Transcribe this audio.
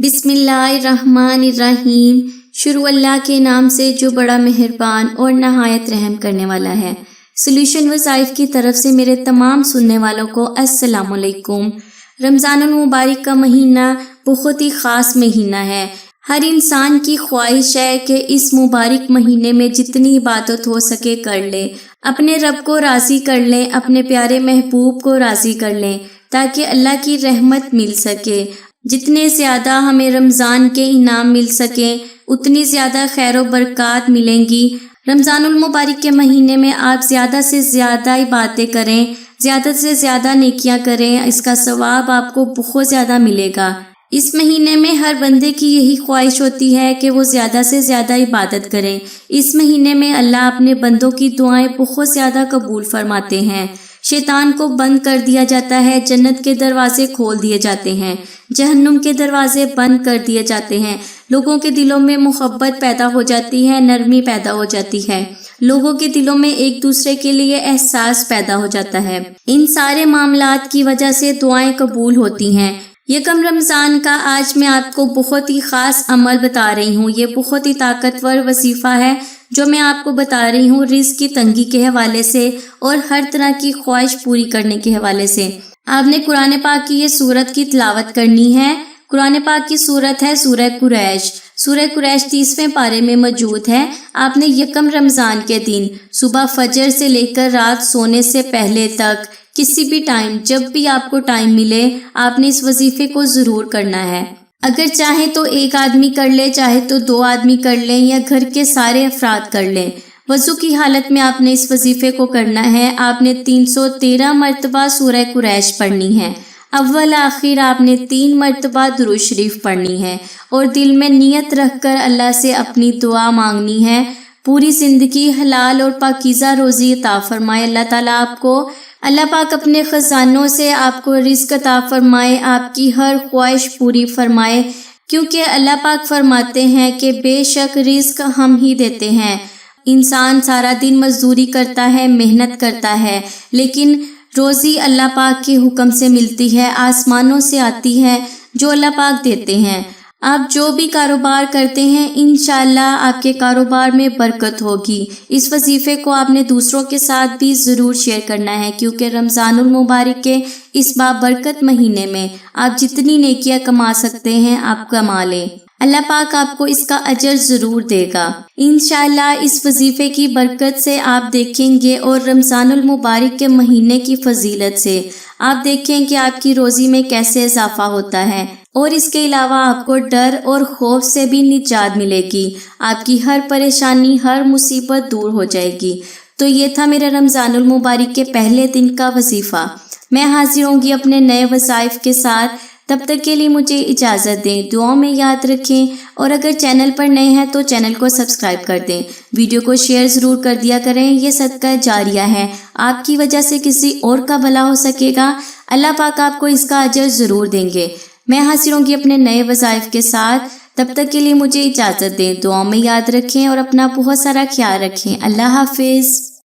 بسم اللہ الرحمن الرحیم۔ شروع اللہ کے نام سے جو بڑا مہربان اور نہایت رحم کرنے والا ہے۔ سولوشن وظائف کی طرف سے میرے تمام سننے والوں کو السلام علیکم۔ رمضان المبارک کا مہینہ بہت ہی خاص مہینہ ہے۔ ہر انسان کی خواہش ہے کہ اس مبارک مہینے میں جتنی عبادت ہو سکے کر لے، اپنے رب کو راضی کر لیں، اپنے پیارے محبوب کو راضی کر لیں تاکہ اللہ کی رحمت مل سکے۔ جتنے زیادہ ہمیں رمضان کے انعام مل سکیں اتنی زیادہ خیر و برکات ملیں گی۔ رمضان المبارک کے مہینے میں آپ زیادہ سے زیادہ عبادتیں کریں، زیادہ سے زیادہ نیکیاں کریں، اس کا ثواب آپ کو بہت زیادہ ملے گا۔ اس مہینے میں ہر بندے کی یہی خواہش ہوتی ہے کہ وہ زیادہ سے زیادہ عبادت کریں۔ اس مہینے میں اللہ اپنے بندوں کی دعائیں بہت زیادہ قبول فرماتے ہیں۔ شیطان کو بند کر دیا جاتا ہے، جنت کے دروازے کھول دیے جاتے ہیں، جہنم کے دروازے بند کر دیے جاتے ہیں، لوگوں کے دلوں میں محبت پیدا ہو جاتی ہے، نرمی پیدا ہو جاتی ہے، لوگوں کے دلوں میں ایک دوسرے کے لیے احساس پیدا ہو جاتا ہے۔ ان سارے معاملات کی وجہ سے دعائیں قبول ہوتی ہیں۔ یکم رمضان کا آج میں آپ کو بہت ہی خاص عمل بتا رہی ہوں۔ یہ بہت ہی طاقتور وظیفہ ہے جو میں آپ کو بتا رہی ہوں، رزق کی تنگی کے حوالے سے اور ہر طرح کی خواہش پوری کرنے کے حوالے سے۔ آپ نے قرآن پاک کی یہ سورت کی تلاوت کرنی ہے۔ قرآن پاک کی سورت ہے سورہ قریش۔ سورہ قریش 30ویں پارے میں موجود ہے۔ آپ نے یکم رمضان کے دن صبح فجر سے لے کر رات سونے سے پہلے تک کسی بھی ٹائم، جب بھی آپ کو ٹائم ملے، آپ نے اس وظیفے کو ضرور کرنا ہے۔ اگر چاہیں تو ایک آدمی کر لے، چاہے تو 2 آدمی کر لیں، یا گھر کے سارے افراد کر لیں۔ وضو کی حالت میں آپ نے اس وظیفے کو کرنا ہے۔ آپ نے 313 مرتبہ سورہ قریش پڑھنی ہے۔ اول آخر آپ نے 3 مرتبہ درود شریف پڑھنی ہے اور دل میں نیت رکھ کر اللہ سے اپنی دعا مانگنی ہے۔ پوری زندگی حلال اور پاکیزہ روزی عطا فرمائے اللہ تعالیٰ آپ کو۔ اللہ پاک اپنے خزانوں سے آپ کو رزق عطا فرمائے، آپ کی ہر خواہش پوری فرمائے، کیونکہ اللہ پاک فرماتے ہیں کہ بے شک رزق ہم ہی دیتے ہیں۔ انسان سارا دن مزدوری کرتا ہے، محنت کرتا ہے، لیکن روزی اللہ پاک کے حکم سے ملتی ہے، آسمانوں سے آتی ہے، جو اللہ پاک دیتے ہیں۔ آپ جو بھی کاروبار کرتے ہیں انشاءاللہ آپ کے کاروبار میں برکت ہوگی۔ اس وظیفے کو آپ نے دوسروں کے ساتھ بھی ضرور شیئر کرنا ہے، کیونکہ رمضان المبارک کے اس بابرکت مہینے میں آپ جتنی نیکیاں کما سکتے ہیں آپ کما لیں۔ اللہ پاک آپ کو اس کا اجر ضرور دے گا انشاءاللہ۔ اس وظیفے کی برکت سے آپ دیکھیں گے اور رمضان المبارک کے مہینے کی فضیلت سے آپ دیکھیں کہ آپ کی روزی میں کیسے اضافہ ہوتا ہے، اور اس کے علاوہ آپ کو ڈر اور خوف سے بھی نجات ملے گی، آپ کی ہر پریشانی، ہر مصیبت دور ہو جائے گی۔ تو یہ تھا میرا رمضان المبارک کے پہلے دن کا وظیفہ۔ میں حاضر ہوں گی اپنے نئے وظائف کے ساتھ، تب تک کے لیے مجھے اجازت دیں، دعاؤں میں یاد رکھیں، اور اگر چینل پر نئے ہیں تو چینل کو سبسکرائب کر دیں، ویڈیو کو شیئر ضرور کر دیا کریں، یہ صدقہ جاریہ ہے، آپ کی وجہ سے کسی اور کا بھلا ہو سکے گا، اللہ پاک آپ کو اس کا اجر ضرور دیں گے۔ میں حاضر ہوں گی اپنے نئے وظائف کے ساتھ، تب تک کے لیے مجھے اجازت دیں، دعاؤں میں یاد رکھیں اور اپنا بہت سارا خیال رکھیں۔ اللہ حافظ۔